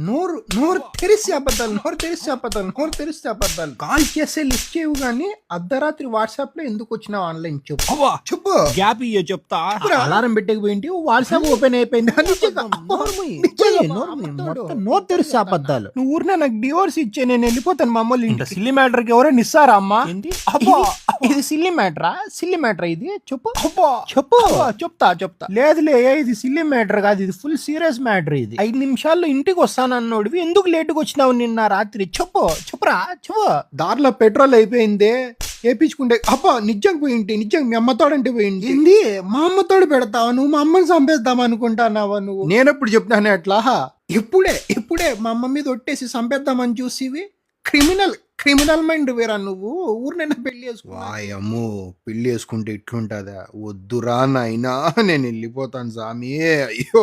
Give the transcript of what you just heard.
నోరు నోరు తెరిస్తే అబద్ధాలు, నోరు తెరిస్తే అబద్ధాలు. కాల్ చేస్తే లిఫ్ట్ చేయవు గానీ అర్ధరాత్రి వాట్సాప్ లో ఎందుకు వచ్చినావు ఆన్లైన్ చెప్పు. చెప్పు. గ్యాప్ ఇయ్యో చెప్తా. అలారం పెట్టకపోయింటి వాట్సాప్ ఓపెన్ అయిపోయింది. నోరు తెరిస్తే అబద్ధాలు. నువ్వు ఊరినే నాకు డివోర్స్ ఇచ్చే నేను వెళ్ళిపోతాను మా అమ్మలు. ఇంత సిల్లీ మ్యాటర్ కి ఎవరైనా ఇస్తారా అమ్మా? ఇది సిల్లీ మ్యాటరా? సిల్లీ మ్యాటర్ ఇది చెప్పు. చెప్పు. చెప్తా. లేదులే, ఇది సిల్లీ మ్యాటర్ కాదు, ఇది ఫుల్ సీరియస్ మ్యాటర్. ఇది 5 నిమిషాల్లో ఇంటికి వస్తానన్నోడివి ఎందుకు లేటుగా వచ్చినావు నిన్న రాత్రి? చెప్పురా. దారిలో పెట్రోల్ అయిపోయింది, వేపించుకుంటే నిజంగా పోయింటి. నిజంగా మీ అమ్మతోడంటే పోయింది. ఏంది మా అమ్మతోడు పెడతావా నువ్వు? మా అమ్మని చంపేద్దాం అనుకుంటానావా నువ్వు? నేనెప్పుడు చెప్తాను అట్లా? ఇప్పుడే మా అమ్మ మీద ఒట్టేసి చంపేద్దామని చూసివి. క్రిమినల్ మైండ్ వేరా నువ్వు. ఊరినైనా పెళ్లి చేసుకో. వాయమ్మో, పెళ్లి చేసుకుంటే ఇట్లుంటదా? వద్దురా నాయనా, నేను వెళ్ళిపోతాను సామి. అయ్యో.